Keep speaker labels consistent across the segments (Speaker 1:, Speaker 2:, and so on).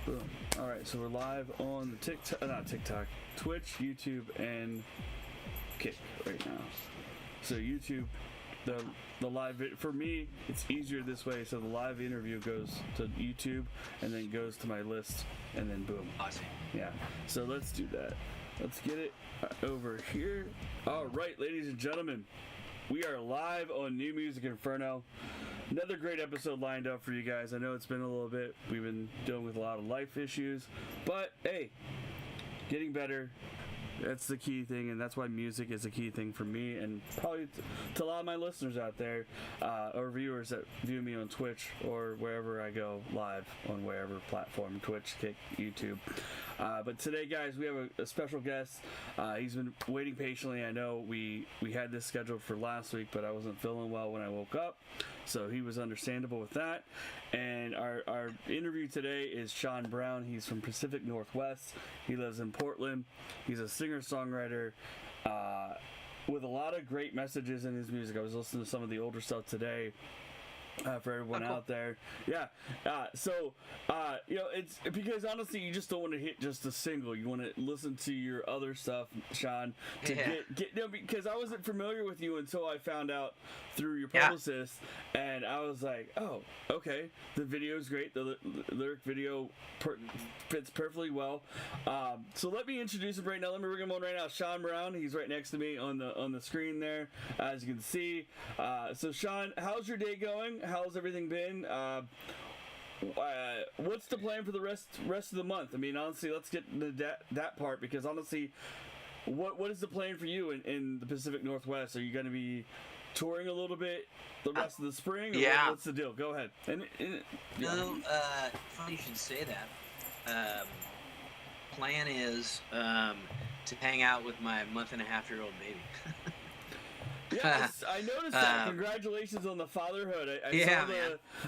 Speaker 1: Boom. All right, so we're live on the TikTok, Twitch, YouTube, and Kick right now. So YouTube, the live for me, it's easier this way. So the live interview goes to YouTube and then goes to my list, and then boom.
Speaker 2: Awesome.
Speaker 1: Yeah. So let's do that. Let's get it over here. All right, ladies and gentlemen, we are live on New Music Inferno. Another great episode lined up for you guys. I know it's been a little bit. We've been dealing with a lot of life issues, but hey, getting better. That's the key thing, and that's why music is a key thing for me, and probably to a lot of my listeners out there, or viewers that view me on Twitch or wherever I go live on wherever platform, Twitch, Kick, YouTube. But today, guys, we have a special guest. He's been waiting patiently. I know we had this scheduled for last week, but I wasn't feeling well when I woke up, so he was understandable with that. And our interview today is Shawn Brown. He's from Pacific Northwest. He lives in Portland. He's a singer-songwriter with a lot of great messages in his music. I was listening to some of the older stuff today. For everyone out there, yeah. It's because honestly, you just don't want to hit just a single. You want to listen to your other stuff, Shawn, to get because I wasn't familiar with you until I found out through your publicist, and I was like, oh, okay, the video is great. The lyric video fits perfectly well. So let me introduce him right now. Let me bring him on right now. Shawn Brown. He's right next to me on the screen there, as you can see. So Shawn, how's your day going? How's everything been? What's the plan for the rest of the month? I mean, honestly, let's get into that part, because honestly, what is the plan for you in the Pacific Northwest? Are you going to be touring a little bit the rest of the spring? Or what's the deal? Go ahead.
Speaker 2: Funny you should say that. Plan is to hang out with my month-and-a-half-year-old baby.
Speaker 1: Yes, I noticed that. Congratulations on the fatherhood.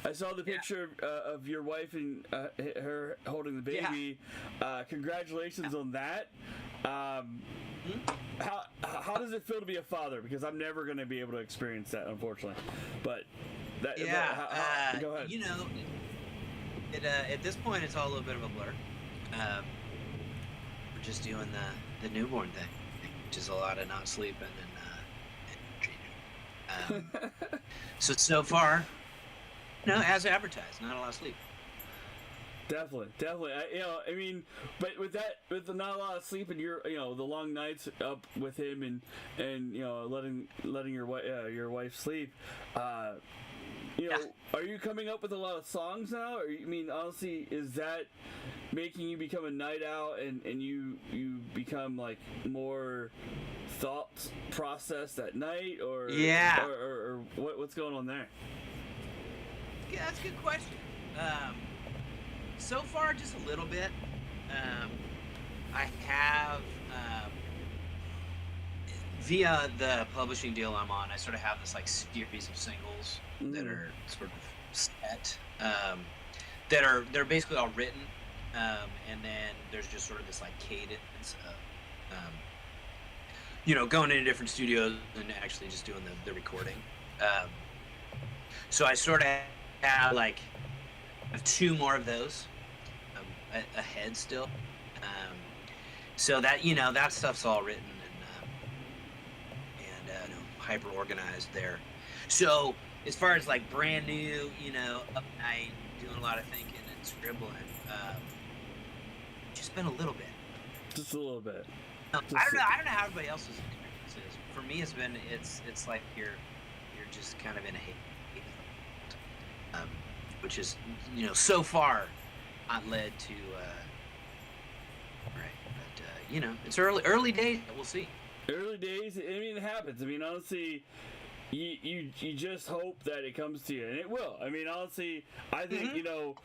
Speaker 1: I saw the picture of your wife and her holding the baby. Congratulations on that. How does it feel to be a father? Because I'm never going to be able to experience that, unfortunately. But go ahead.
Speaker 2: You know, at this point, it's all a little bit of a blur. We're just doing the newborn thing, which is a lot of not sleeping and so far, as advertised, not a lot of sleep.
Speaker 1: Definitely. But with the not a lot of sleep and the long nights up with him and letting your wife sleep. Are you coming up with a lot of songs now? Or, honestly, is that making you become a night owl and you become like more thoughts processed at night, or what's going on there?
Speaker 2: Yeah, that's a good question. So far, just a little bit. I have via the publishing deal I'm on, I sort of have this like series of singles that are sort of set, they're basically all written, and then there's just sort of this like cadence of going into different studios and actually just doing the recording. So I sort of have two more of those ahead still. So that that stuff's all written and hyper organized there. So as far as like brand new, up night, doing a lot of thinking and scribbling, just been a little bit.
Speaker 1: Just a little bit.
Speaker 2: I don't know how everybody else's experience is. For me, it's like you're just kind of in a haze, which is so far not led to right. But it's early days. We'll see.
Speaker 1: Early days. It happens. Honestly, you just hope that it comes to you, and it will. Honestly, I think you're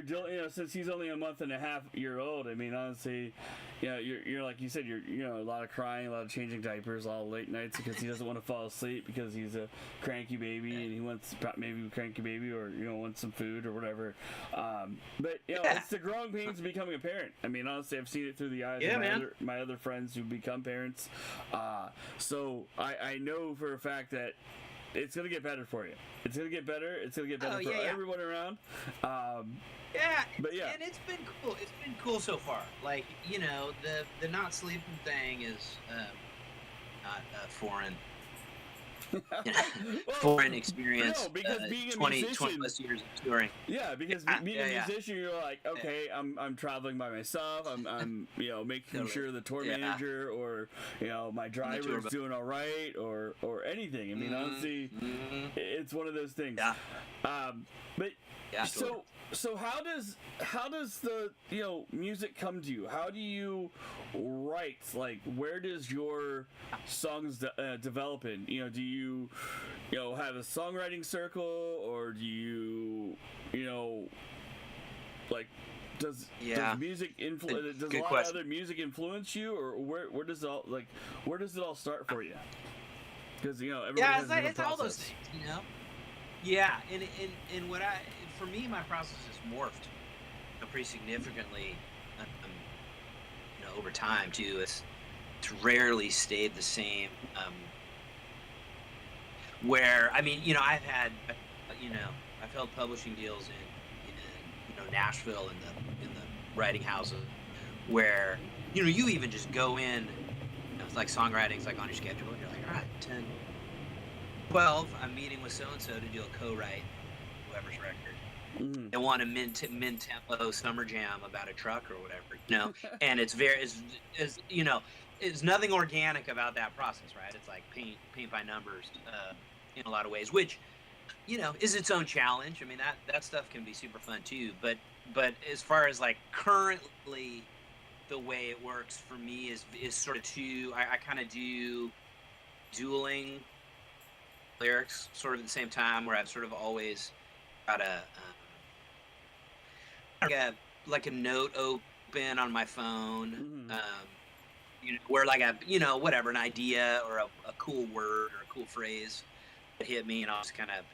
Speaker 1: dealing. Since he's only a month and a half year old. Honestly, you're like you said, you're a lot of crying, a lot of changing diapers, a lot of late nights because he doesn't want to fall asleep because he's a cranky baby and he wants maybe a cranky baby or wants some food or whatever. But it's the growing pains of becoming a parent. Honestly, I've seen it through the eyes of my other friends who become parents. So I know for a fact that it's gonna get better for you. It's gonna get better. It's gonna get better for everyone around.
Speaker 2: Yeah,
Speaker 1: But yeah,
Speaker 2: and it's been cool. It's been cool so far. Like, you know, the not sleeping thing is not foreign.
Speaker 1: well,
Speaker 2: Foreign experience.
Speaker 1: no, because being a
Speaker 2: 20
Speaker 1: musician,
Speaker 2: plus years of touring.
Speaker 1: yeah, because being a musician, you're like,
Speaker 2: Yeah.
Speaker 1: okay, I'm traveling by myself. I'm making
Speaker 2: Totally.
Speaker 1: sure the tour
Speaker 2: Yeah.
Speaker 1: manager or my driver's doing all right or anything. I mean, honestly, it's one of those things.
Speaker 2: Yeah.
Speaker 1: But
Speaker 2: Yeah. Totally.
Speaker 1: so how does the music come to you? How do you write? Like, where does your songs develop in? Do you have a songwriting circle, or do you like does music influence? Does a lot of other music influence you, or where does it all start for you? Because everybody has a different
Speaker 2: it's all those things, Yeah, and what for me, my process has morphed pretty significantly, over time too. It's rarely stayed the same. Where I've held publishing deals in Nashville in the writing houses where you even just go in. It's like songwriting's like on your schedule, and you're like, all right, 10, 12, I'm meeting with so-and-so to do a co-write whoever's record. They want a mid-tempo summer jam about a truck or whatever, and it's it's nothing organic about that process, right? It's like paint by numbers in a lot of ways, which, is its own challenge. I mean, that stuff can be super fun too, but as far as like currently the way it works for me is sort of I kind of do dueling lyrics sort of at the same time, where I've sort of always got a note open on my phone, where like an idea or a cool word or a cool phrase that hit me, and I'll just kind of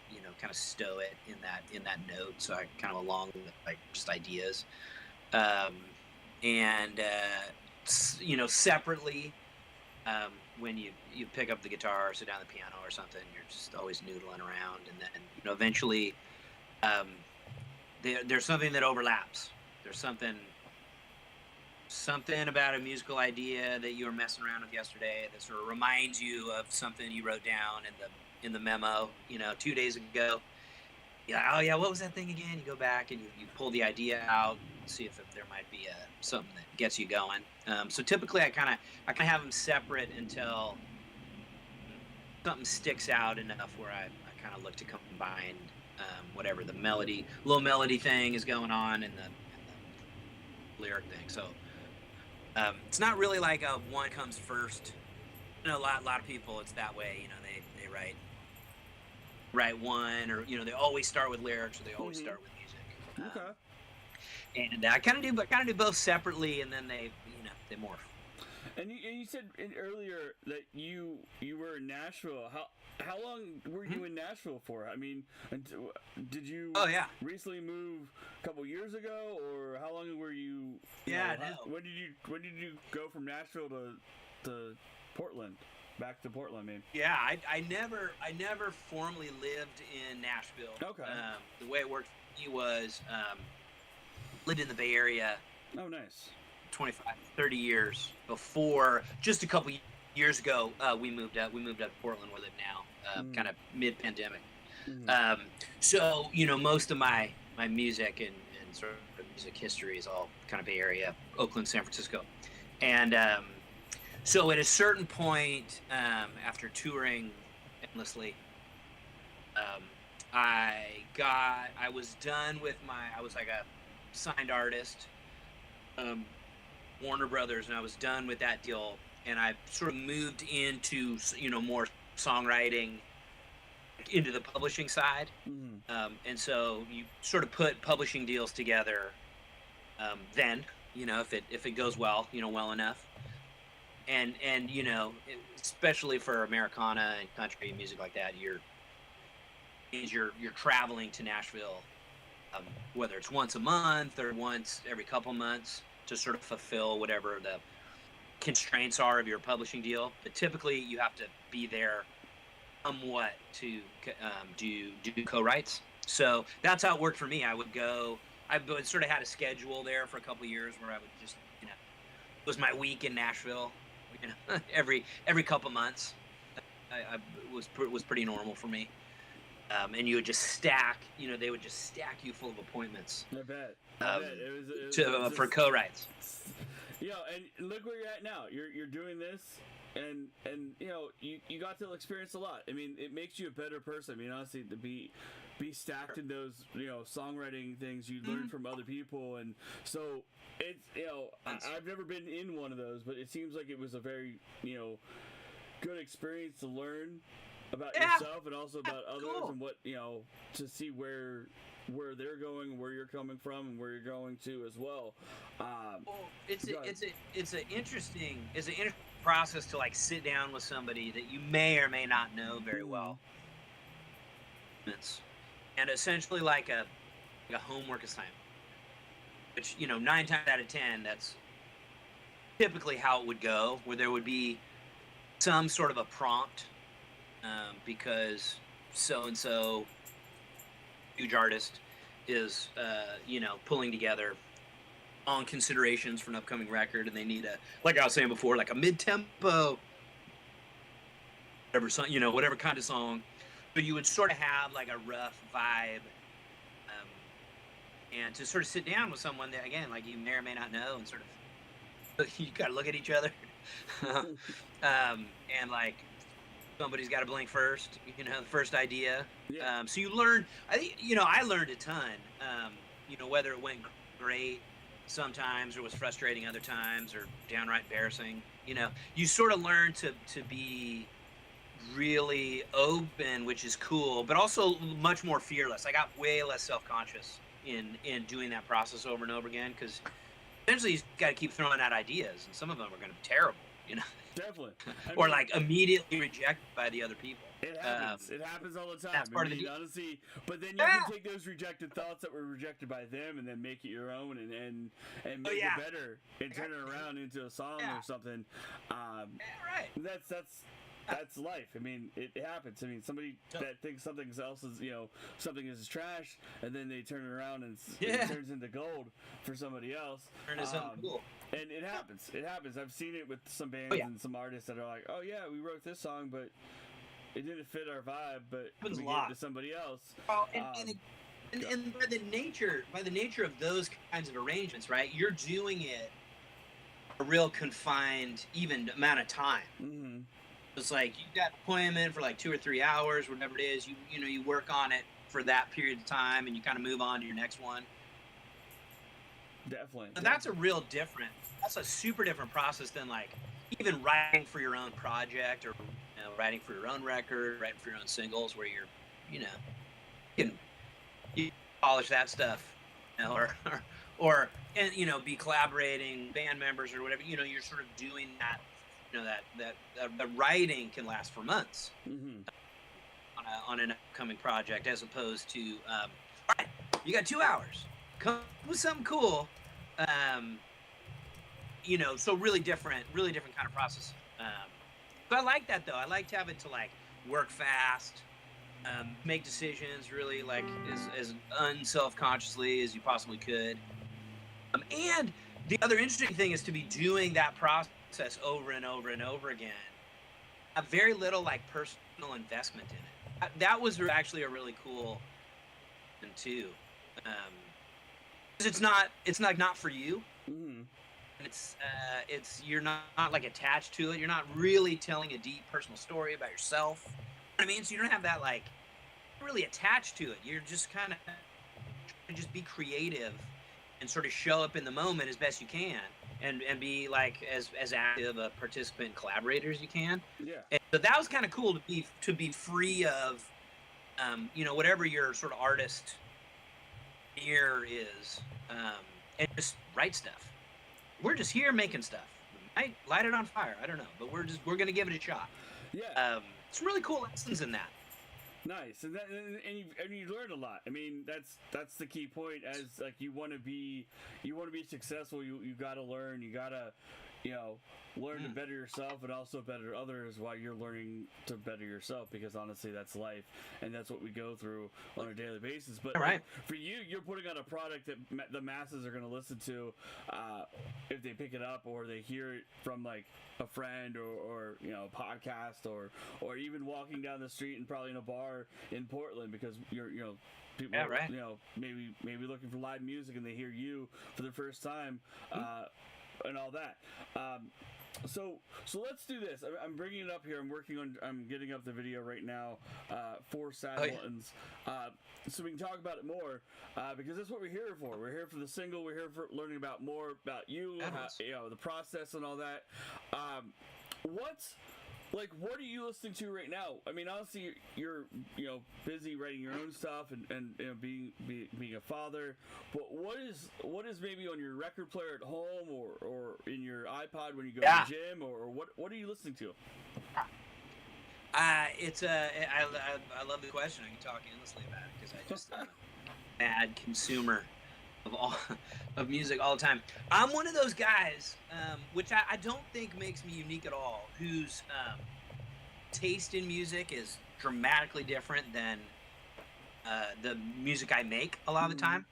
Speaker 2: stow it in that note, so I kind of along with like just ideas, and separately, when you pick up the guitar or sit down the piano or something, you're just always noodling around, and then eventually there's something that overlaps. There's something about a musical idea that you were messing around with yesterday that sort of reminds you of something you wrote down in the memo 2 days ago. Oh yeah, what was that thing again? You go back and you pull the idea out, see if there might be something that gets you going. So typically I kind of have them separate until something sticks out enough where I kind of look to combine whatever the little melody thing is going on and the lyric thing. So it's not really like a one comes first. A lot of people, it's that way. They write one, or they always start with lyrics, or they always start with music.
Speaker 1: Okay.
Speaker 2: And I kind of do both separately, and then they morph.
Speaker 1: And you said earlier that you were in Nashville. How long were you in Nashville for? I mean, did you recently move a couple years ago, or how long were you? When did you go from Nashville to Portland? Back to Portland, man.
Speaker 2: Yeah, I never formally lived in Nashville.
Speaker 1: Okay.
Speaker 2: The way it worked for me was lived in the Bay Area.
Speaker 1: Oh, nice.
Speaker 2: 25, 30 years before. Just a couple years ago, we moved up to Portland, where we live now, kind of mid-pandemic. So most of my music and sort of music history is all kind of Bay Area, Oakland, San Francisco, and so at a certain point, after touring endlessly, I was done with I was like a signed artist, Warner Brothers, and I was done with that deal, and I sort of moved into more songwriting, into the publishing side, and so you sort of put publishing deals together. Then if it goes well, well enough, and especially for Americana and country music like that, you're traveling to Nashville, whether it's once a month or once every couple months, to sort of fulfill whatever the constraints are of your publishing deal. But typically you have to be there somewhat to do co-writes. So that's how it worked for me. I would go I sort of had a schedule there for a couple of years where I would just, it was my week in Nashville, every couple months. I was pretty normal for me. And you would just stack, they would just stack you full of appointments.
Speaker 1: I bet. It was
Speaker 2: for co-writes.
Speaker 1: And look where you're at now. You're doing this, and you got to experience a lot. I mean, it makes you a better person. I mean, honestly, to be stacked in those songwriting things you learn from other people, and so it's I've never been in one of those, but it seems like it was a very good experience to learn about yourself and also about others, cool. And what to see where they're going, where you're coming from, and where you're going to as well.
Speaker 2: It's an interesting process to like sit down with somebody that you may or may not know very well, and essentially like a homework assignment, which 9 times out of 10 that's typically how it would go, where there would be some sort of a prompt. Because so-and-so huge artist is, pulling together on considerations for an upcoming record, and they need like I was saying before, like a mid-tempo, whatever kind of song. So you would sort of have like a rough vibe, and to sort of sit down with someone that, again, like you may or may not know, and sort of, you got to look at each other, and like, somebody's got to blink first, the first idea. Yeah. So you learn, I learned a ton, whether it went great sometimes or was frustrating other times or downright embarrassing. You sort of learn to be really open, which is cool, but also much more fearless. I got way less self-conscious in doing that process over and over again, because essentially you got to keep throwing out ideas, and some of them are going to be terrible,
Speaker 1: Definitely.
Speaker 2: Or like immediately rejected by the other people.
Speaker 1: It happens. It happens all the time.
Speaker 2: That's part of the
Speaker 1: honestly. But then you can take those rejected thoughts that were rejected by them and then make it your own and make it better and turn it around into a song or something.
Speaker 2: Right.
Speaker 1: That's life. I mean, it happens. I mean, somebody that thinks something else is, something is trash, and then they turn it around and it turns into gold for somebody else.
Speaker 2: Turn into something cool.
Speaker 1: And it happens. It happens. I've seen it with some bands and some artists that are like, oh yeah, we wrote this song, but it didn't fit our vibe, but we gave it to somebody else.
Speaker 2: Oh, and by the nature of those kinds of arrangements, right? You're doing it a real confined, even amount of time.
Speaker 1: Mm-hmm.
Speaker 2: It's like you got an appointment for like 2 or 3 hours, whatever it is. You work on it for that period of time, and you kind of move on to your next one.
Speaker 1: Definitely.
Speaker 2: But that's a super different process than like even writing for your own project or writing for your own record, writing for your own singles, where you're, you can polish that stuff, or be collaborating band members or whatever. You're sort of doing that. That writing can last for months on an upcoming project, as opposed to, all right, you got 2 hours, come up with something cool. So really different kind of process. But I like that though. I like to have it to like work fast, make decisions really like as unself-consciously as you possibly could. And the other interesting thing is to be doing that process over and over and over again. Have very little like personal investment in it. That was actually a really cool thing too. Because it's not for you.
Speaker 1: Mm-hmm.
Speaker 2: It's you're not like attached to it. You're not really telling a deep personal story about yourself. You know what I mean? So you don't have that like really attached to it. You're just kind of trying to just be creative and sort of show up in the moment as best you can, and be like as active a participant and collaborator as you can.
Speaker 1: Yeah.
Speaker 2: And so that was kind of cool to be free of, whatever your sort of artist ear is, and just write stuff. We're just here making stuff. We might light it on fire. I don't know, but we're gonna give it a shot.
Speaker 1: Yeah.
Speaker 2: Some really cool lessons in that.
Speaker 1: Nice, and you learn a lot. I mean, that's the key point. As like you want to be successful, you got to learn. You gotta learn to better yourself and also better others while you're learning to better yourself, because honestly that's life and that's what we go through on a daily basis. But for you're putting out a product that the masses are going to listen to if they pick it up or they hear it from like a friend or a podcast or even walking down the street and probably in a bar in Portland, because you're people maybe looking for live music and they hear you for the first time and all that. So let's do this. I'm bringing it up here. I'm getting up the video right now for Sad Buttons, so we can talk about it more because that's what we're here for. We're here for the single. We're here for learning about more about you, the process and all that. What are you listening to right now? I mean, honestly, you're busy writing your own stuff and being a father. But what is maybe on your record player at home or in your iPod when you go to the gym, or what are you listening to?
Speaker 2: I love the question. I can talk endlessly about it because I just am a mad consumer of music all the time. I'm one of those guys, which I don't think makes me unique at all, whose taste in music is dramatically different than the music I make a lot of the time.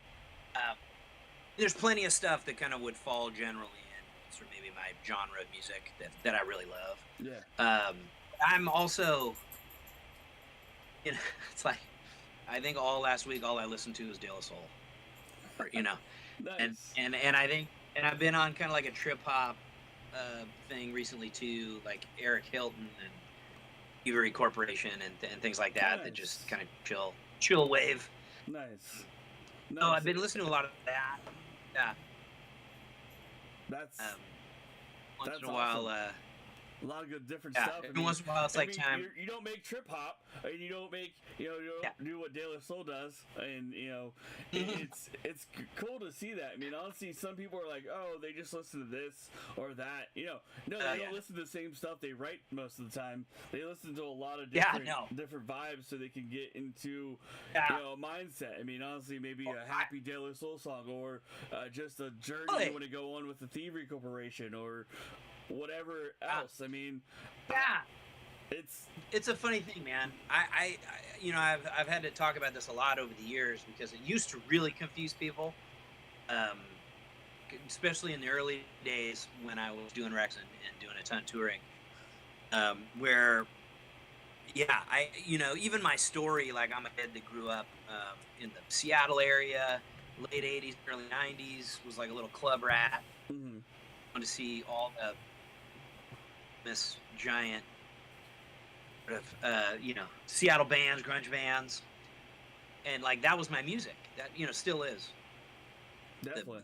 Speaker 2: There's plenty of stuff that kind of would fall generally in sort of maybe my genre of music that I really love.
Speaker 1: Yeah.
Speaker 2: I'm also, it's like, I think last week all I listened to was De La Soul.
Speaker 1: Nice.
Speaker 2: and I think, and I've been on kind of like a trip hop thing recently too, like Eric Hilton and Uvery Corporation and things like that.
Speaker 1: Nice.
Speaker 2: That just kind of chill wave.
Speaker 1: Nice.
Speaker 2: So I've been listening to a lot of that. Yeah.
Speaker 1: That's
Speaker 2: once in a while.
Speaker 1: A lot of good different stuff.
Speaker 2: Every once in a while, it's like time.
Speaker 1: You don't make trip hop, and you don't make you don't do what De La Soul does, and it's cool to see that. I mean, honestly, some people are like, oh, they just listen to this or that. No, they don't listen to the same stuff they write most of the time. They listen to a lot of different vibes, so they can get into a mindset. I mean, honestly, maybe a happy De La Soul song, or just a journey you want to go on with the Thievery Corporation, or whatever else. I mean,
Speaker 2: it's a funny thing, man. I've had to talk about this a lot over the years because it used to really confuse people, especially in the early days when I was doing Rex and doing a ton of touring, where even my story, like I'm a kid that grew up in the Seattle area, late 80s, early 90s, was like a little club rat.
Speaker 1: Mm-hmm.
Speaker 2: To see all the this giant sort of Seattle bands, grunge bands, and like that was my music. That still is.
Speaker 1: Definitely.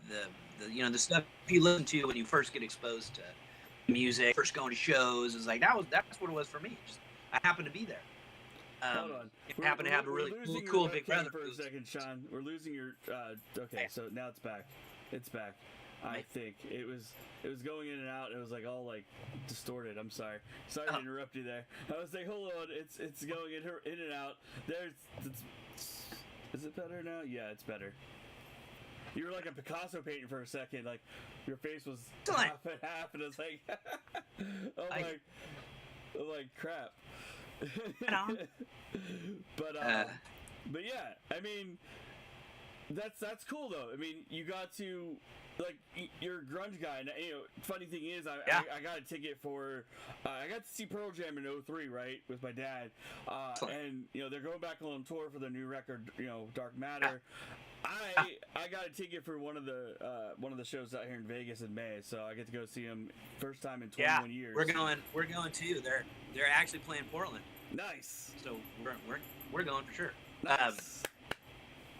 Speaker 2: The stuff you listen to when you first get exposed to music, first going to shows, is like that's what it was for me. Just I happened to be there.
Speaker 1: Hold on.
Speaker 2: Happened to have a really cool big brother
Speaker 1: for a second, Shawn. We're losing your. Okay, so now it's back. It's back. I think it was going in and out. It was like all like distorted. I'm sorry to interrupt you there. I was like, hold on, it's going in and out. Is it better now? Yeah, it's better. You were like a Picasso painting for a second. Like your face was half and half, and it's like, I'm like crap. But yeah, I mean, that's cool though. I mean, you got to. Like, you're a grunge guy. And, funny thing is, I got a ticket for... I got to see Pearl Jam in 2003, right, with my dad. And, they're going back on tour for their new record, Dark Matter. I got a ticket for one of the shows out here in Vegas in May, so I get to go see them first time in 21 years.
Speaker 2: We're going too. They're actually playing Portland.
Speaker 1: Nice.
Speaker 2: So we're going for sure.
Speaker 1: Nice.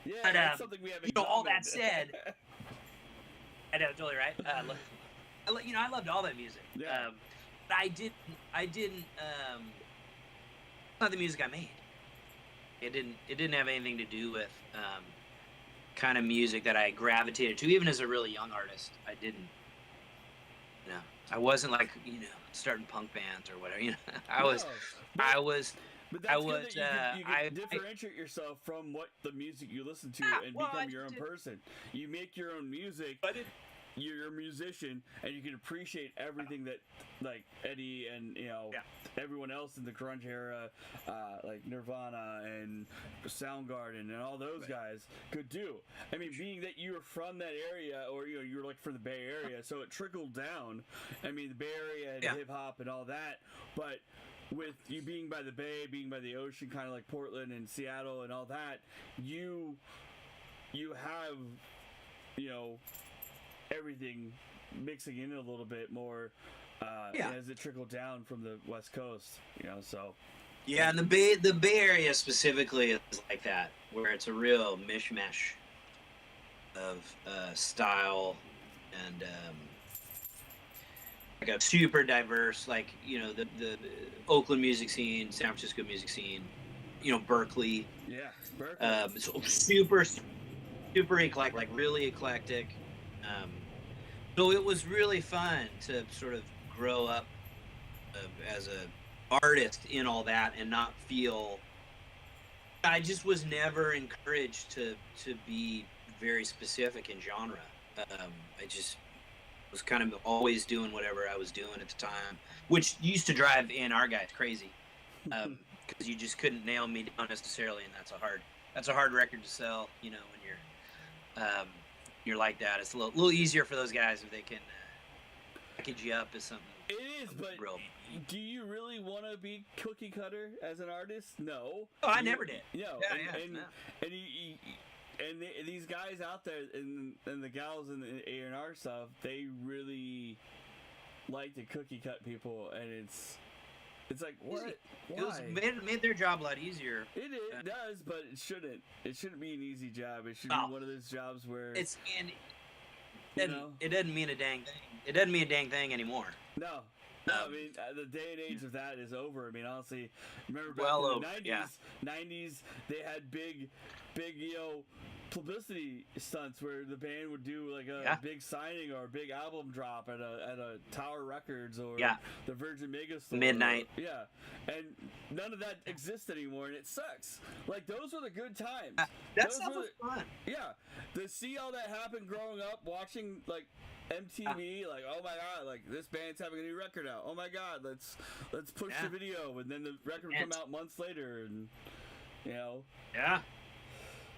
Speaker 1: But, that's something we have in common.
Speaker 2: All that said... I know, totally right. I loved all that music.
Speaker 1: Yeah.
Speaker 2: But I didn't. Not the music I made. It didn't have anything to do with kind of music that I gravitated to. Even as a really young artist, I didn't. I wasn't like starting punk bands or whatever. I was.
Speaker 1: But that's good that you can differentiate yourself from what the music you listen to and become your own person. You make your own music. you're a musician and you can appreciate everything that like Eddie and everyone else in the grunge era, like Nirvana and Soundgarden and all those guys could do. I mean, being that you were from that area, or you're like from the Bay Area, so it trickled down. I mean, the Bay Area and hip hop and all that, but with you being by the Bay, being by the ocean, kind of like Portland and Seattle and all that, you have everything mixing in a little bit more as it trickled down from the West Coast, so.
Speaker 2: Yeah, and the Bay Area specifically is like that, where it's a real mishmash of style and like a super diverse, like the Oakland music scene, San Francisco music scene, Berkeley.
Speaker 1: Yeah, Berkeley.
Speaker 2: It's super eclectic, like really eclectic. So it was really fun to sort of grow up as a artist in all that and not feel. I just was never encouraged to be very specific in genre. I just was kind of always doing whatever I was doing at the time, which used to drive our guys crazy, because you just couldn't nail me down necessarily, and that's a hard record to sell, when you're like that. It's a little easier for those guys if they can package you up as something.
Speaker 1: It is, but
Speaker 2: real.
Speaker 1: Do you really want to be cookie cutter as an artist? No.
Speaker 2: Oh, I never did.
Speaker 1: No. And these guys out there and the gals in the A&R stuff, they really like to cookie cut people, and it's like, what? Why?
Speaker 2: It made their job a lot easier.
Speaker 1: It does, but it shouldn't. It shouldn't be an easy job. It should be one of those jobs where
Speaker 2: it doesn't mean a dang thing. It doesn't mean a dang thing anymore.
Speaker 1: No. I mean, the day and age of that is over. I mean, honestly, remember back in the 90s, they had big, publicity stunts where the band would do like a big signing or a big album drop at a Tower Records or the Virgin Megastore.
Speaker 2: Midnight.
Speaker 1: And none of that exists anymore, and it sucks. Like, those were the good times.
Speaker 2: That stuff was fun.
Speaker 1: Yeah. To see all that happen growing up, watching, like, MTV, like, oh my god, like, this band's having a new record out. Oh my god, let's push the video, and then the record would come out months later, and
Speaker 2: Yeah.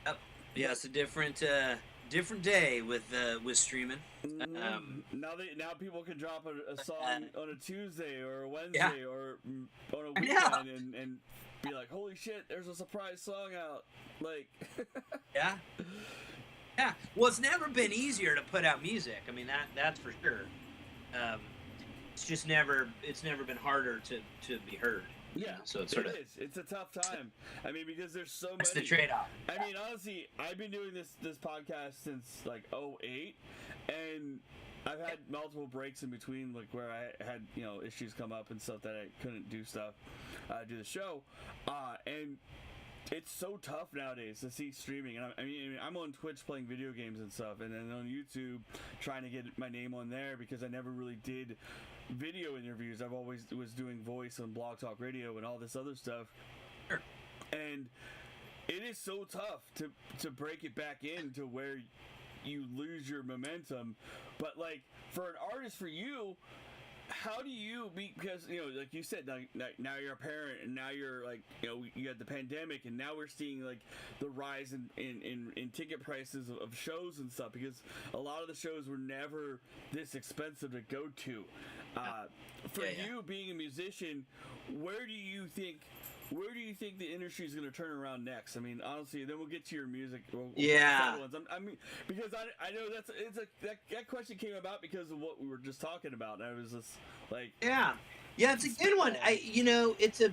Speaker 2: Yep. Yeah, it's a different day with streaming.
Speaker 1: Now people can drop a song on a Tuesday or a Wednesday or on a weekend and be like, holy shit, there's a surprise song out. Like,
Speaker 2: yeah. Well, it's never been easier to put out music. I mean, that's for sure. It's never been harder to be heard.
Speaker 1: Yeah,
Speaker 2: so it's
Speaker 1: it's a tough time. I mean, because there's so
Speaker 2: that's
Speaker 1: many.
Speaker 2: The trade-off.
Speaker 1: I mean, honestly, I've been doing this podcast since like 2008, and I've had multiple breaks in between, like where I had issues come up and stuff that I couldn't do do the show, and it's so tough nowadays to see streaming. And I mean, I'm on Twitch playing video games and stuff, and then on YouTube trying to get my name on there because I never really did video interviews. I've always was doing voice on Blog Talk Radio and all this other stuff.
Speaker 2: Sure.
Speaker 1: And it is so tough to break it back into where you lose your momentum. But like for an artist, for you, how do you because like you said, like now you're a parent, and now you're like you got the pandemic, and now we're seeing like the rise in ticket prices of shows and stuff, because a lot of the shows were never this expensive to go to. For you being a musician, where do you think the industry is going to turn around next? I mean, honestly, then we'll get to your music. I mean, because I know that question came about because of what we were just talking about, and I was just like,
Speaker 2: it's a good one. It's a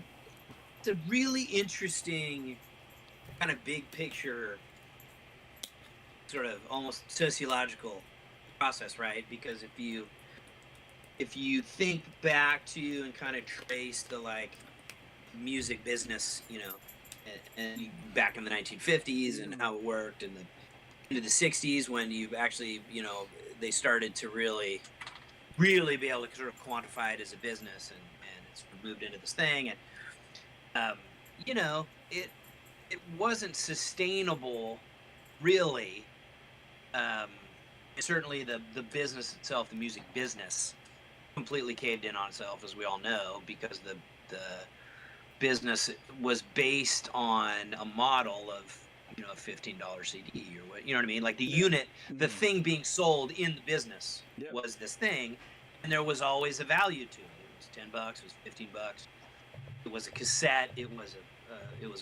Speaker 2: really interesting kind of big picture, sort of almost sociological process, right? Because if you think back to and kind of trace the like music business, and back in the 1950s and how it worked, and into the 60s when you actually, they started to really be able to sort of quantify it as a business, and it's moved into this thing, and it wasn't sustainable really certainly the business itself, the music business, completely caved in on itself, as we all know, because the business was based on a model of, you know, a $15 CD or what, you know what I mean? Like the unit, the thing being sold in the business was this thing, and there was always a value to it. It was $10, it was $15. It was a cassette, it was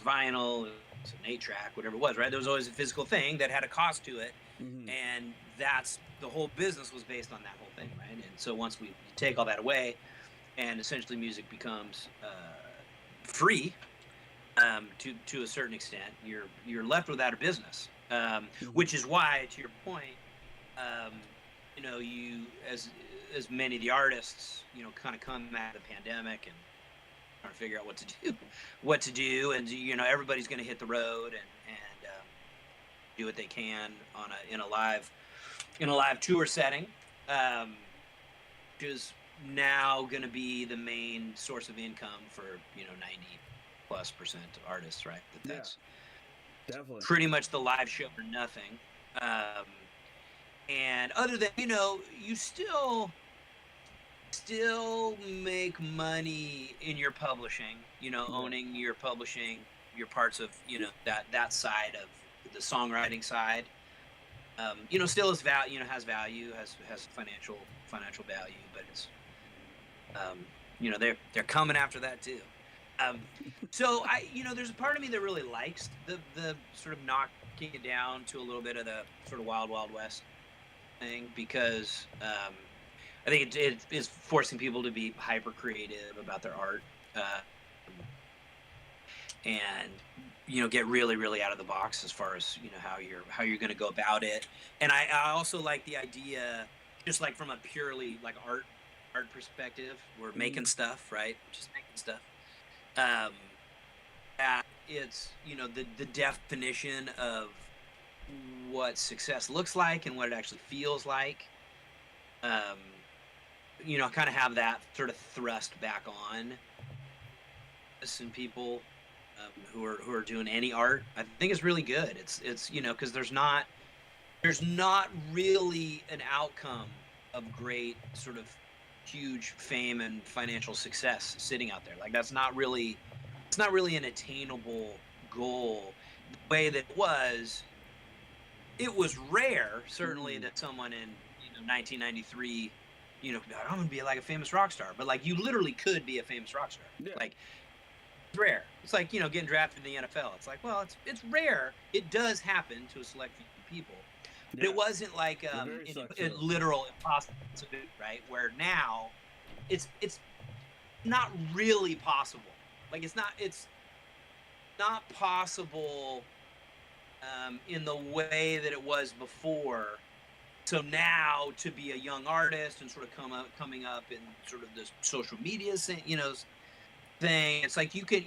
Speaker 2: vinyl, it was an 8-track, whatever it was, right? There was always a physical thing that had a cost to it, and that's the whole business was based on that whole thing, right? And so once we take all that away, and essentially music becomes free, to a certain extent, you're left without a business, which is why, to your point, you know, you as many of the artists, you know, kind of come out of the pandemic and trying to figure out what to do, and you know, everybody's going to hit the road and do what they can in a live tour setting, which is now going to be the main source of income for, you know, 90+% artists, right? That's
Speaker 1: definitely
Speaker 2: pretty much the live show or nothing. And other than, you know, you still make money in your publishing, you know, owning your publishing, your parts of, you know, that side of the songwriting side, you know, still has value, you know, has financial value, but it's, you know, they're coming after that too. So you know, there's a part of me that really likes the sort of knocking it down to a little bit of the sort of wild west thing, because I think it is forcing people to be hyper creative about their art, and, you know, get really out of the box as far as, you know, how you're going to go about it. And I also like the idea, just like from a purely like art perspective, we're making stuff, right? Just making stuff. That it's, you know, the definition of what success looks like and what it actually feels like. You know, kind of have that sort of thrust back on and people who are doing any art. I think it's really good. It's you know, because there's not really an outcome of great sort of huge fame and financial success sitting out there. Like it's not really an attainable goal the way that it was rare, certainly, that someone in, you know, 1993, you know, I'm gonna be like a famous rock star, but like you literally could be a famous rock star. Like it's rare. It's like, you know, getting drafted in the NFL. It's like, well, it's rare. It does happen to a select few people. But it wasn't like a literal impossibility, right? Where now it's not really possible. Like it's not possible in the way that it was before. So now to be a young artist and sort of coming up in sort of this social media, you know, thing, it's like you can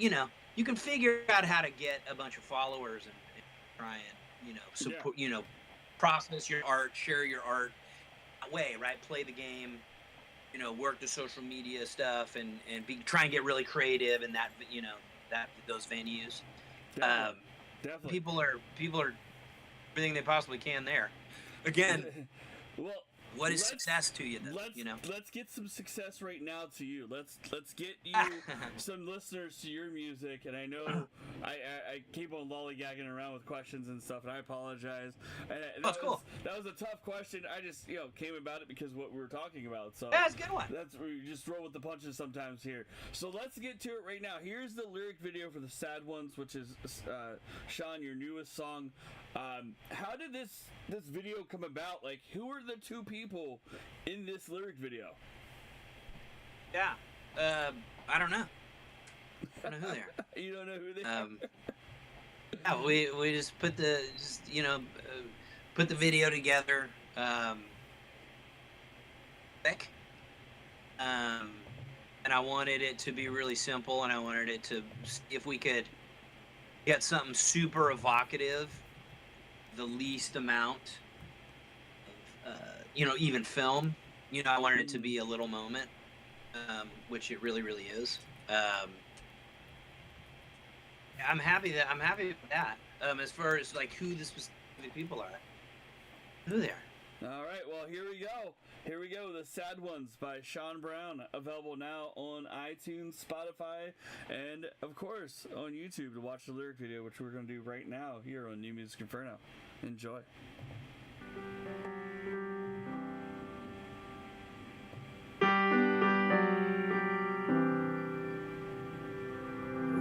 Speaker 2: figure out how to get a bunch of followers and try and, you know, support, you know, process your art, share your art that way, right? Play the game, you know, work the social media stuff, and try and get really creative in that, you know, those venues. Definitely. People are everything they possibly can there. Again,
Speaker 1: well,
Speaker 2: what is success to you, though? You know,
Speaker 1: let's get some success right now to you. Let's get you some listeners to your music. And I know I keep on lollygagging around with questions and stuff, and I apologize. And
Speaker 2: that's cool.
Speaker 1: That was a tough question. I just, you know, came about it because what we were talking about. So
Speaker 2: that's a good one.
Speaker 1: That's where you just roll with the punches sometimes here. So let's get to it right now. Here's the lyric video for The Sad Ones, which is Shawn, your newest song. How did this video come about? Like, who are the two people in this lyric video?
Speaker 2: Yeah, I don't know. I don't know who they are.
Speaker 1: You don't know who they are?
Speaker 2: Yeah, we just put the video together. And I wanted it to be really simple, and I wanted it to, if we could get something super evocative, the least amount of, you know, even film. You know, I wanted it to be a little moment, which it really, really is. I'm happy with that. As far as like who the specific people are, who they are.
Speaker 1: All right, well, here we go. Here we go. The Sad Ones by Shawn Brown, available now on iTunes, Spotify, and, of course, on YouTube to watch the lyric video, which we're going to do right now here on New Music Inferno. Enjoy.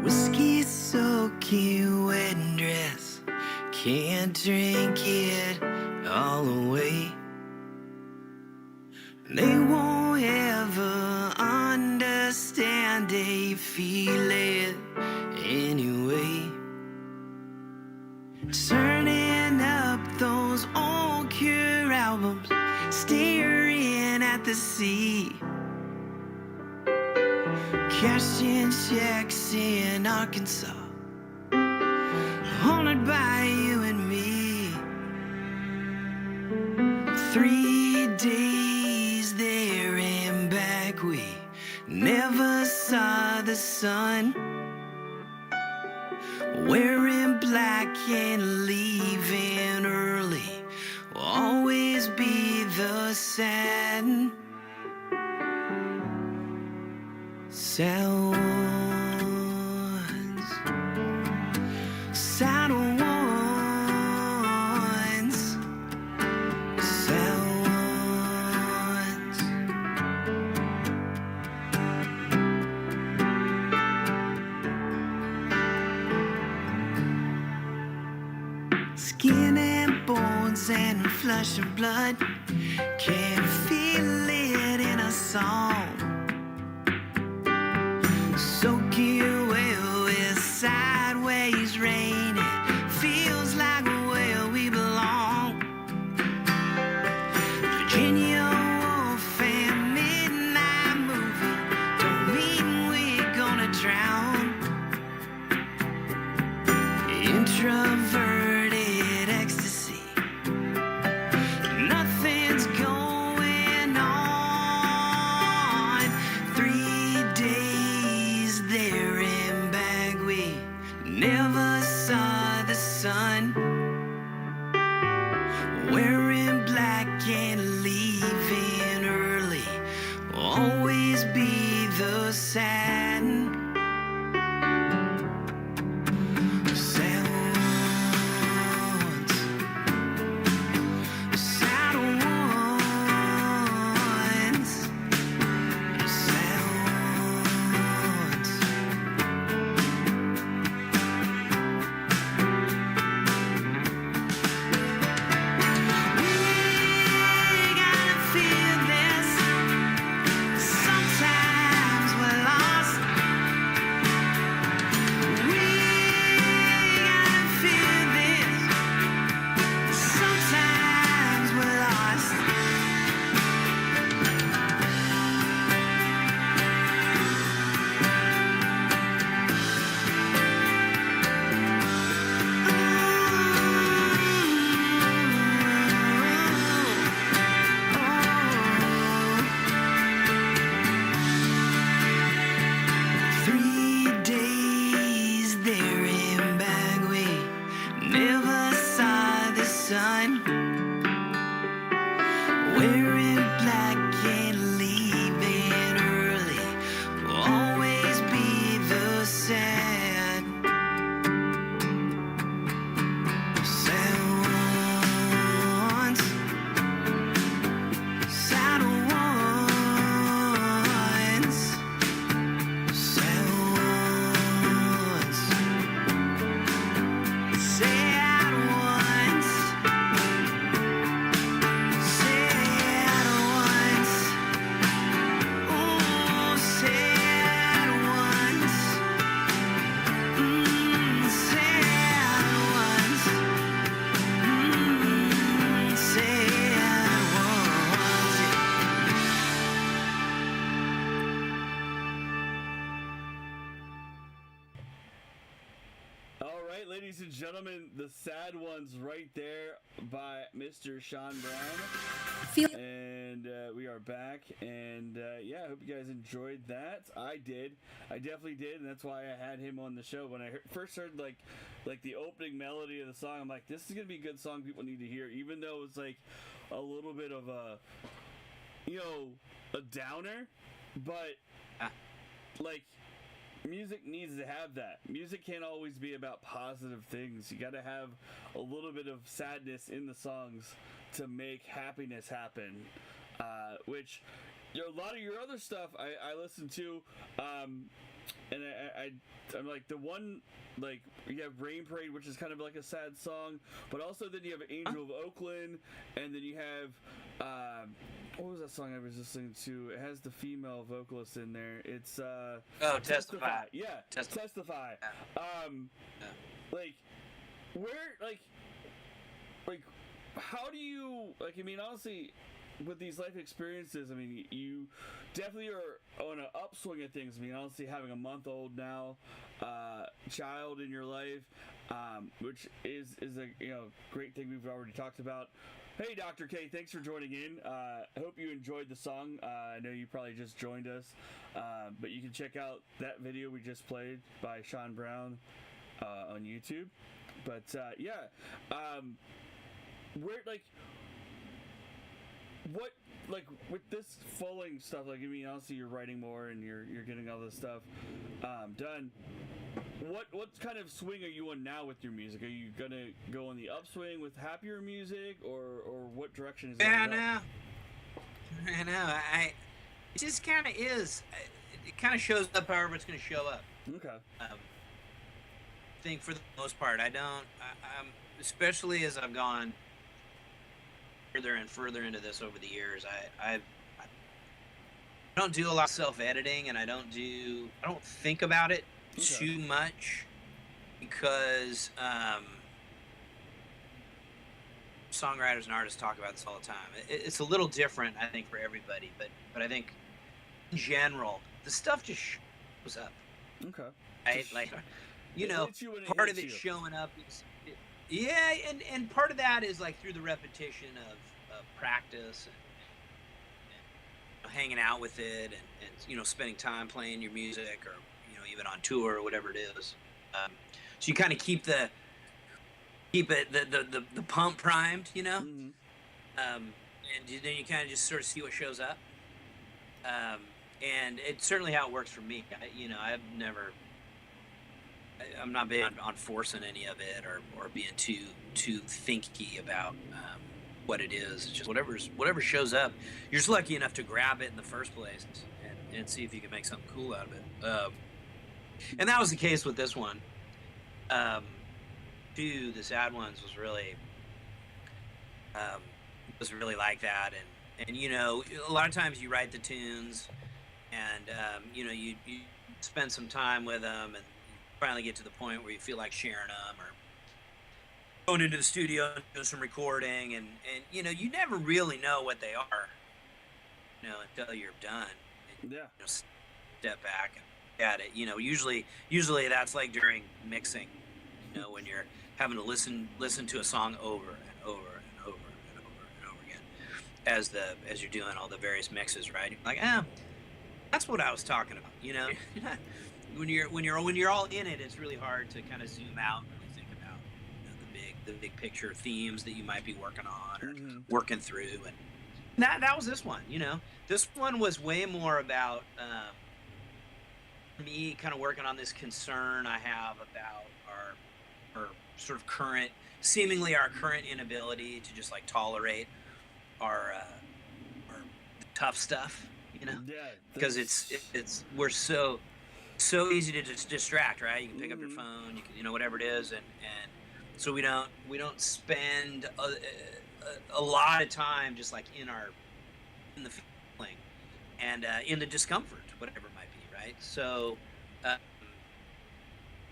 Speaker 3: Whiskey soaking wedding dress, can't drink it all away. They won't ever understand, they feel it anyway. Turning up those old Cure albums, staring at the sea. Cashing checks in Arkansas, haunted by you and me. 3 days there and back, we never saw the sun. Wearing black and leaving early will always be the sad. Sad ones, sad ones, sad ones. Skin and bones and flesh and blood, can feel it in a song. Soaking well with sideways rain, it feels like where we belong. Virginia Wolf and midnight movie don't mean we're gonna drown. Introverted ecstasy, nothing's going on. 3 days there and back, we never saw the sun. Wearing black and leaving early will always be the sad. Sad ones, sad ones, sad ones. We gotta feel this. Sometimes we're lost. We gotta feel this. Sometimes we're lost. Three days there and back, we never saw the sun. Wearing black and leaving early will always be the sad. Sad ones, sad ones, sad ones, sad ones, sad ones, oh, sad ones, sad ones, sad ones.
Speaker 1: All right, ladies and gentlemen, the Sad Ones right there by Mr. Shawn Brown. And we are back, and yeah, I hope you guys enjoyed that. I did. I definitely did, and that's why I had him on the show. When I first heard like the opening melody of the song, I'm like, this is gonna be a good song people need to hear, even though it's like a little bit of a, you know, a downer, but like, music needs to have that. Music can't always be about positive things. You got to have a little bit of sadness in the songs to make happiness happen. Which, you know, a lot of your other stuff I listen to, and I'm like, the one, like, you have Rain Parade, which is kind of like a sad song, but also then you have Angel of Oakland, and then you have, what was that song I was listening to? It has the female vocalist in there. It's,
Speaker 2: Testify.
Speaker 1: Yeah, Testify. Like, where, like, how do you, like, I mean, honestly, with these life experiences, I mean, you definitely are on an upswing of things. I mean, honestly, having a month-old now child in your life, which is a, you know, great thing we've already talked about. Hey, Dr. K, thanks for joining in. I hope you enjoyed the song. I know you probably just joined us, but you can check out that video we just played by Shawn Brown on YouTube. But yeah, where, like, what, like, with this falling stuff, like, I mean, honestly, you're writing more and you're getting all this stuff done. What kind of swing are you on now with your music? Are you gonna go on the upswing with happier music, or what direction is it?
Speaker 2: I know. It just kind of is. It kind of shows up however it's going to show up.
Speaker 1: Okay.
Speaker 2: I think for the most part, I'm especially as I've gone further and further into this over the years, I don't do a lot of self-editing, and I don't think about it too much, because songwriters and artists talk about this all the time. It's a little different, I think, for everybody, but I think in general the stuff just shows up.
Speaker 1: Okay.
Speaker 2: Right? Like, you know, part of it showing up is, yeah, and part of that is like through the repetition of practice and hanging out with it, and you know, spending time playing your music, or you know, even on tour or whatever it is. So you kind of keep the pump primed, you know,
Speaker 1: Mm-hmm.
Speaker 2: and then you kind of just sort of see what shows up. And it's certainly how it works for me. I'm not big on forcing any of it, or being too thinky about what it is. It's just whatever shows up. You're just lucky enough to grab it in the first place and see if you can make something cool out of it. And that was the case with this one. Too, the Sad Ones was really like that, and you know, a lot of times you write the tunes, and you know, you spend some time with them, and finally get to the point where you feel like sharing them, or going into the studio and doing some recording, and you know, you never really know what they are, you know, until you're done. And,
Speaker 1: Yeah.
Speaker 2: you know, step back and at it. You know, usually that's like during mixing, you know, when you're having to listen to a song over and over and over and over and over again as you're doing all the various mixes, right? You're like, that's what I was talking about, you know. when you're all in it, it's really hard to kind of zoom out and really think about, you know, the big picture themes that you might be working on, or working through. And that was this one. You know, this one was way more about me kind of working on this concern I have about our sort of seemingly our current inability to just like tolerate our tough stuff, you know.
Speaker 1: Yeah.
Speaker 2: Because we're so easy to just distract, right? You can pick up your phone, you know, whatever it is, and so we don't spend a lot of time just like in the feeling and in the discomfort, whatever it might be, right? So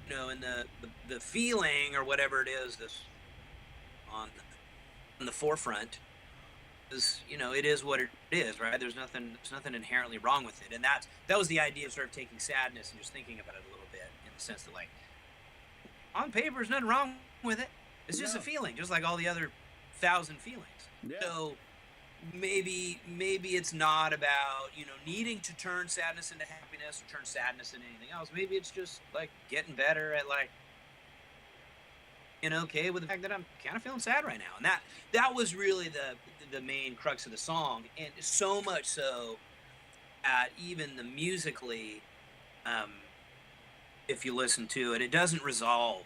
Speaker 2: you know, in the feeling or whatever it is, this on the forefront is, you know, it is what it is, right? There's nothing inherently wrong with it, and that was the idea of sort of taking sadness and just thinking about it a little bit, in the sense that, like, on paper, there's nothing wrong with it. It's just a feeling, just like all the other 1,000 feelings.
Speaker 1: Yeah.
Speaker 2: So maybe it's not about, you know, needing to turn sadness into happiness or turn sadness into anything else. Maybe it's just like getting better at like, okay with the fact that I'm kind of feeling sad right now. And that was really the main crux of the song. And so much so that even the musically, if you listen to it, it doesn't resolve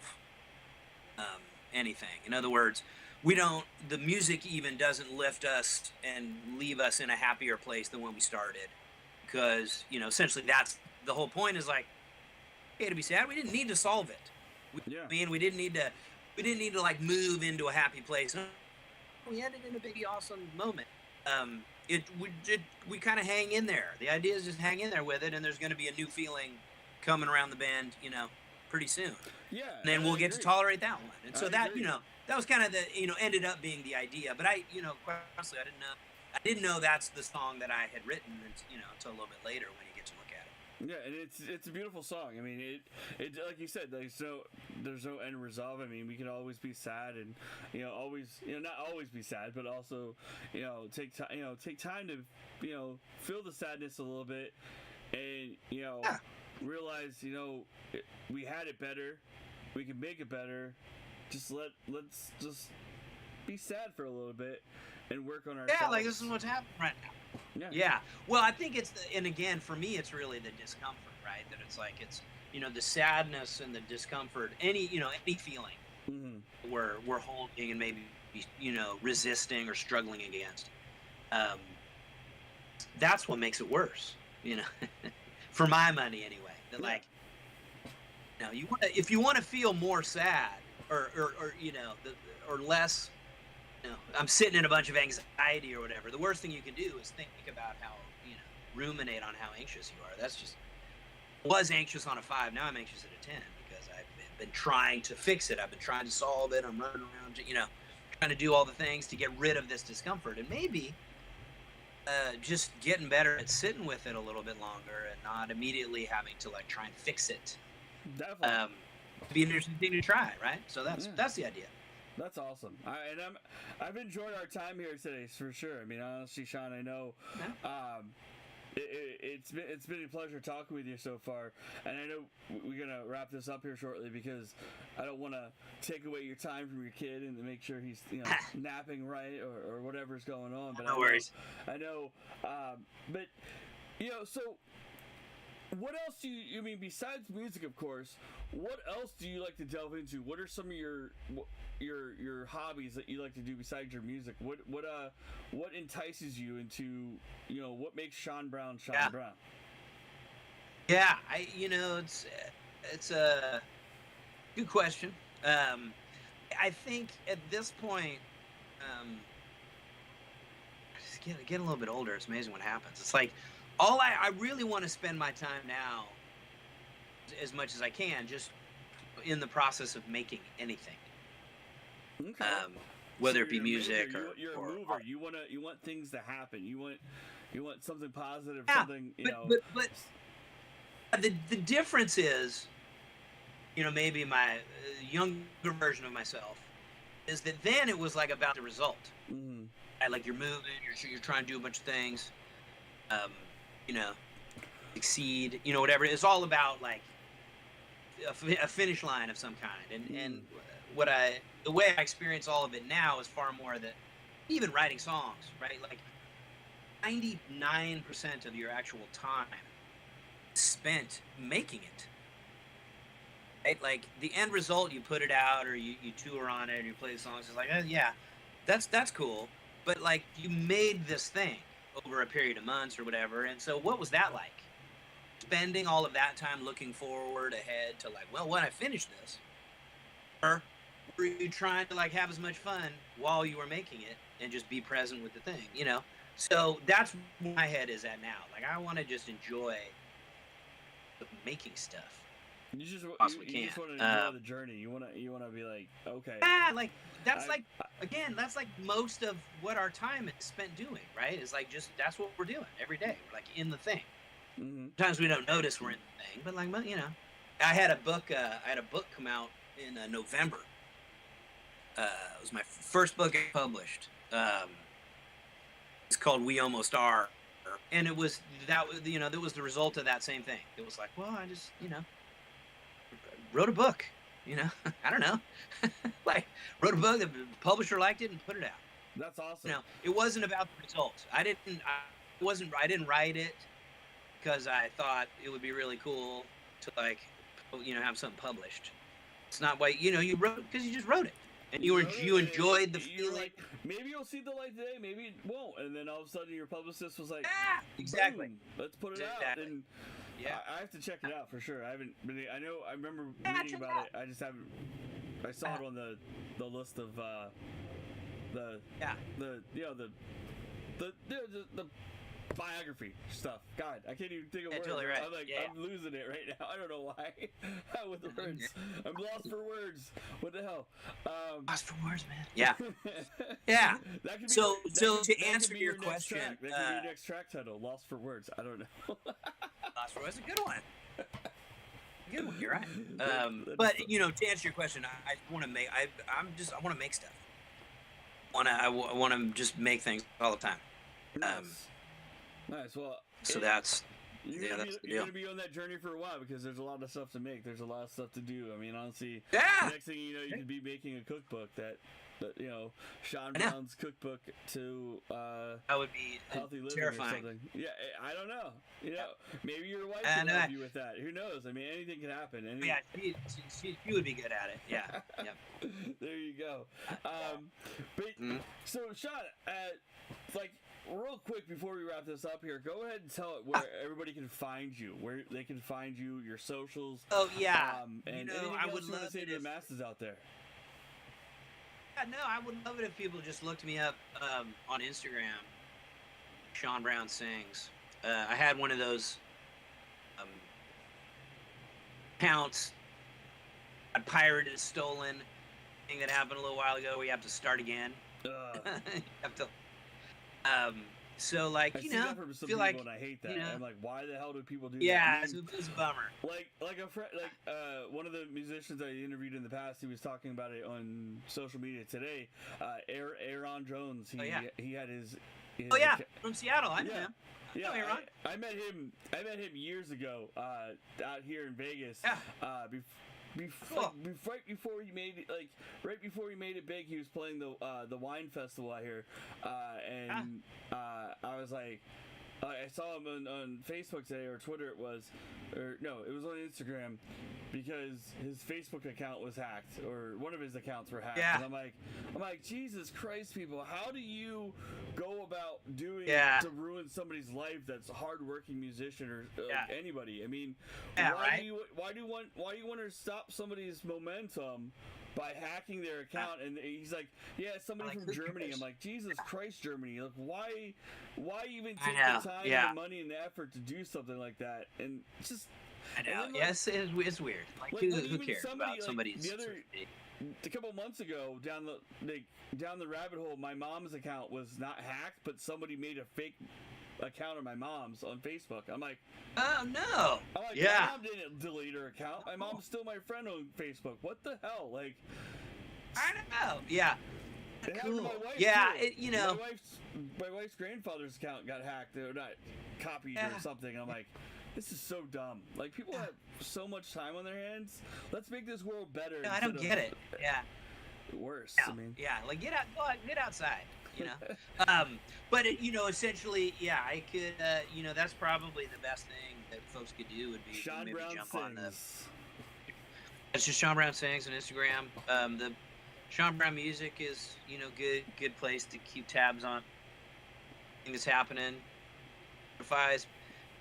Speaker 2: anything. In other words, the music even doesn't lift us and leave us in a happier place than when we started. Because, essentially that's the whole point, is like, okay, to be sad, we didn't need to solve it. We didn't need to like move into a happy place. We ended in a big awesome moment. We kind of hang in there. The idea is just hang in there with it, and there's going to be a new feeling coming around the bend, pretty soon.
Speaker 1: Yeah.
Speaker 2: And then we'll get to tolerate that one. And so that, that was kind of the, ended up being the idea. But I, quite honestly, I didn't know that's the song that I had written, until a little bit later when you get to look at it.
Speaker 1: Yeah, and it's a beautiful song. I mean, it like you said, there's no end resolve. I mean, we can always be sad, and always, not always be sad, but also, take time to, feel the sadness a little bit, and realize, we had it better, we can make it better. Let's just be sad for a little bit and work on ourselves.
Speaker 2: Yeah, like this is what's happening right now. Yeah. Well, I think and again, for me, it's really the discomfort, right? That it's like, it's, the sadness and the discomfort, any feeling we're holding and maybe, resisting or struggling against. That's what makes it worse, for my money anyway. That like, if you want to feel more sad or less, I'm sitting in a bunch of anxiety or whatever, the worst thing you can do is think about how, ruminate on how anxious you are. That's just, was anxious on a 5, now I'm anxious at a 10 because I've been trying to fix it. I've been trying to solve it. I'm running around, trying to do all the things to get rid of this discomfort. And maybe just getting better at sitting with it a little bit longer and not immediately having to like try and fix it.
Speaker 1: Definitely.
Speaker 2: Be an interesting thing to try, right? So that's the idea.
Speaker 1: That's awesome. I've enjoyed our time here today for sure. I mean, honestly, Shawn, I know it's been a pleasure talking with you so far, and I know we're gonna wrap this up here shortly because I don't want to take away your time from your kid and to make sure he's napping right or whatever's going on. But
Speaker 2: no worries.
Speaker 1: I know, but so. What else do you mean besides music, of course? What else do you like to delve into? What are some of your hobbies that you like to do besides your music? What entices you into what makes Shawn Brown Shawn Brown?
Speaker 2: Yeah, it's a good question. I think at this point, just getting a little bit older, it's amazing what happens. It's like, I really want to spend my time now, as much as I can, just in the process of making anything.
Speaker 1: Okay.
Speaker 2: Whether it be music
Speaker 1: you're a mover. You want things to happen. You want something positive.
Speaker 2: Yeah,
Speaker 1: something
Speaker 2: But the difference is, maybe my younger version of myself is that then it was like about the result.
Speaker 1: Mm-hmm.
Speaker 2: Like you're moving, you're trying to do a bunch of things. Succeed, whatever. It's all about like a finish line of some kind. And the way I experience all of it now is far more that even writing songs, right? Like 99% of your actual time is spent making it. Right? Like the end result, you put it out or you tour on it and you play the songs. It's like, yeah, that's cool. But like you made this thing over a period of months or whatever. And so what was that like? Spending all of that time looking forward ahead to like, well, when I finish this, or were you trying to like have as much fun while you were making it and just be present with the thing, So that's where my head is at now. Like I want to just enjoy making stuff.
Speaker 1: You just want to enjoy the journey. You want to be like, okay.
Speaker 2: Yeah, like that's that's like most of what our time is spent doing, right? It's like just that's what we're doing every day. We're like in the thing.
Speaker 1: Mm-hmm.
Speaker 2: Sometimes we don't notice we're in the thing, but like I had a book come out in November. It was my first book I published. It's called We Almost Are. And it was that was the result of that same thing. It was like, well, I just, wrote a book, I don't know. Like, wrote a book, the publisher liked it and put it out.
Speaker 1: That's awesome.
Speaker 2: It wasn't about the results. I didn't write it because I thought it would be really cool to, like, have something published. It's not why, you wrote because you just wrote it. And you enjoyed the feeling.
Speaker 1: Like, maybe you'll see the light today, maybe it won't. And then all of a sudden your publicist was like,
Speaker 2: exactly.
Speaker 1: Boom, let's put it out. And I have to check it out for sure. I haven't been, I remember reading about it. I just haven't, I saw it on the list of the biography stuff. God, I can't even think of words.
Speaker 2: Totally right.
Speaker 1: I'm losing it right now. I don't know why. With the words, I'm lost for words. What the hell?
Speaker 2: Lost for words, man. Yeah. Yeah.
Speaker 1: That could be,
Speaker 2: so
Speaker 1: that
Speaker 2: to
Speaker 1: could
Speaker 2: answer
Speaker 1: be
Speaker 2: your
Speaker 1: next
Speaker 2: question,
Speaker 1: track. That could be your next track title. Lost for words. I don't know.
Speaker 2: Lost for words is a good one. Good one. You're right. But to answer your question, I want to make. I want to make stuff. I want to just make things all the time.
Speaker 1: Nice. Well,
Speaker 2: so that's
Speaker 1: you're gonna be on that journey for a while because there's a lot of stuff to make. There's a lot of stuff to do. I mean, honestly, next thing you know, you could be making a cookbook that Shawn Brown's cookbook to
Speaker 2: that would be
Speaker 1: healthy living
Speaker 2: terrifying.
Speaker 1: Or something. Yeah, I don't know. Maybe your wife can help you with that. Who knows? I mean, anything can happen.
Speaker 2: Yeah, she would be good at it. Yeah.
Speaker 1: There you go. So Shawn, like, real quick before we wrap this up here, go ahead and tell it where everybody can find you, where they can find you, your socials.
Speaker 2: Oh yeah.
Speaker 1: And anything
Speaker 2: I
Speaker 1: else
Speaker 2: would
Speaker 1: you want
Speaker 2: love
Speaker 1: to say
Speaker 2: it
Speaker 1: to the
Speaker 2: if,
Speaker 1: masses out there.
Speaker 2: No, I would love it if people just looked me up on Instagram. Shawn Brown Sings. I had one of those accounts. I pirated, stolen thing that happened a little while ago where you have to start again. You have to. So like
Speaker 1: I see
Speaker 2: that
Speaker 1: from some
Speaker 2: feel
Speaker 1: people
Speaker 2: like
Speaker 1: and I hate that. I'm like, why the hell do people do that?
Speaker 2: Yeah, it's a bummer.
Speaker 1: Like a friend, one of the musicians I interviewed in the past, he was talking about it on social media today. Aaron Jones, he had his
Speaker 2: from Seattle. I know him.
Speaker 1: Yeah,
Speaker 2: I know Aaron.
Speaker 1: I met him years ago out here in Vegas. Right before he made it, right before he made it big, he was playing the wine festival out here, and I was like, I saw him on Facebook today or Twitter. It was on Instagram because his Facebook account was hacked, or one of his accounts were hacked.
Speaker 2: Yeah.
Speaker 1: And I'm like, Jesus Christ, people, how do you go about doing it to ruin somebody's life that's a hardworking musician or anybody? I mean, why do you want to stop somebody's momentum by hacking their account? And he's like, somebody from Germany. I'm like, Jesus Christ, Germany. Like, why even take the time and the money and the effort to do something like that? And it's just,
Speaker 2: I know. Yes, it's weird. Like who cares about somebody's?
Speaker 1: A couple months ago, down the rabbit hole, my mom's account was not hacked, but somebody made a fake account of my mom's on Facebook. I'm like,
Speaker 2: oh no!
Speaker 1: I'm like, my mom didn't delete her account. My mom's still my friend on Facebook. What the hell? Like,
Speaker 2: I don't know. Yeah.
Speaker 1: It happened to my wife too. My wife's grandfather's account got hacked. Or not copied or something. I'm like, this is so dumb. Like, people have so much time on their hands. Let's make this world better.
Speaker 2: No, I don't get it. Yeah.
Speaker 1: Worse.
Speaker 2: Yeah.
Speaker 1: I mean.
Speaker 2: Yeah. Like, get outside. But essentially, I could. That's probably the best thing that folks could do would be
Speaker 1: Shawn
Speaker 2: maybe
Speaker 1: Brown
Speaker 2: jump
Speaker 1: Sings.
Speaker 2: on the. It's just Shawn Brown Sings on Instagram. The Shawn Brown Music is good place to keep tabs on things happening. Notifies.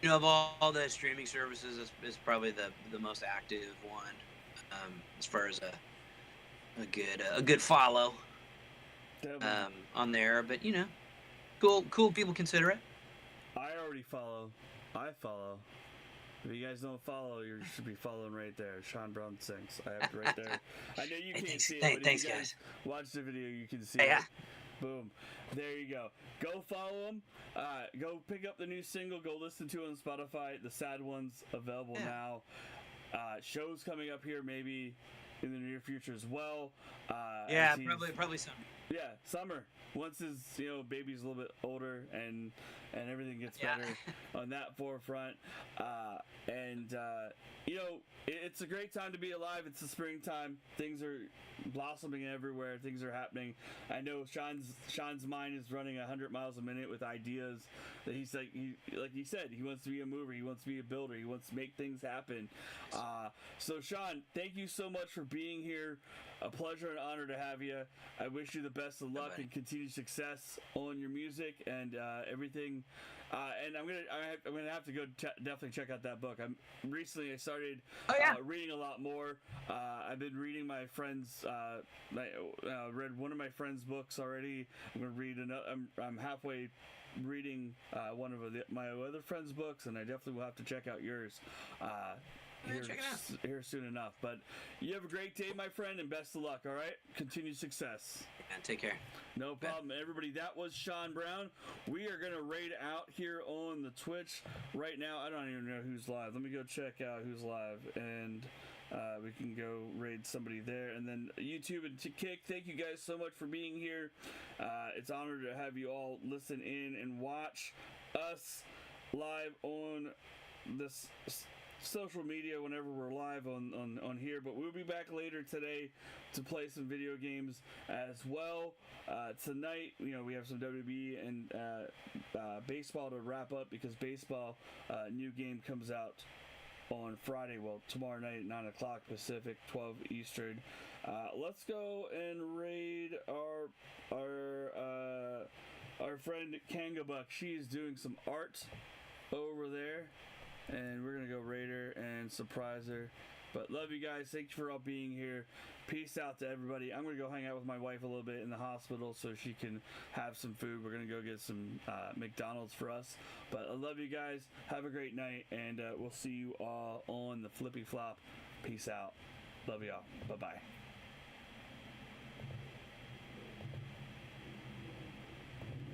Speaker 2: Of all the streaming services, is probably the most active one as far as a good follow on there. But cool people consider it.
Speaker 1: I already follow. I follow. If you guys don't follow, you should be following right there. Shawn Brown Sings. I have it right there. I know you can't see it, but if you guys watch the video, you can see it. Boom. There you go. Go follow him. Go pick up the new single. Go listen to it on Spotify. The Sad One's available now. Shows coming up here maybe in the near future as well.
Speaker 2: Yeah, probably some.
Speaker 1: Yeah, summer. Once his baby's a little bit older and everything gets better on that forefront, it's a great time to be alive. It's the springtime. Things are blossoming everywhere. Things are happening. I know Shawn's mind is running 100 miles a minute with ideas that he's like he said, he wants to be a mover. He wants to be a builder. He wants to make things happen. So Shawn, thank you so much for being here. A pleasure and honor to have you. I wish you the best of luck and continued success on your music and everything. And I'm gonna have to go definitely check out that book. Recently I started reading a lot more. I've been reading my friends. Read one of my friends' books already. I'm gonna read another. I'm halfway reading one of my other friends' books, and I definitely will have to check out yours. Here soon enough. But you have a great day, my friend, and best of luck, all right? Continued success.
Speaker 2: And take care.
Speaker 1: No problem. Everybody, that was Shawn Brown. We are going to raid out here on the Twitch right now. I don't even know who's live. Let me go check out who's live, and we can go raid somebody there. And then YouTube and Kick, thank you guys so much for being here. It's an honor to have you all listen in and watch us live on this social media whenever we're live on here, but we'll be back later today to play some video games as well. Tonight, we have some WWE and baseball to wrap up, because baseball new game comes out on Friday. Well, tomorrow night at 9 o'clock Pacific, 12 Eastern. Let's go and raid our friend Kangabuck. She's doing some art over there, and we're gonna go raid her and surprise her. But love you guys. Thank you for all being here. Peace out to everybody. I'm gonna go hang out with my wife a little bit in the hospital so she can have some food. We're gonna go get some McDonald's for us. But I love you guys. Have a great night, and we'll see you all on the Flippy Flop. Peace out. Love y'all. Bye bye.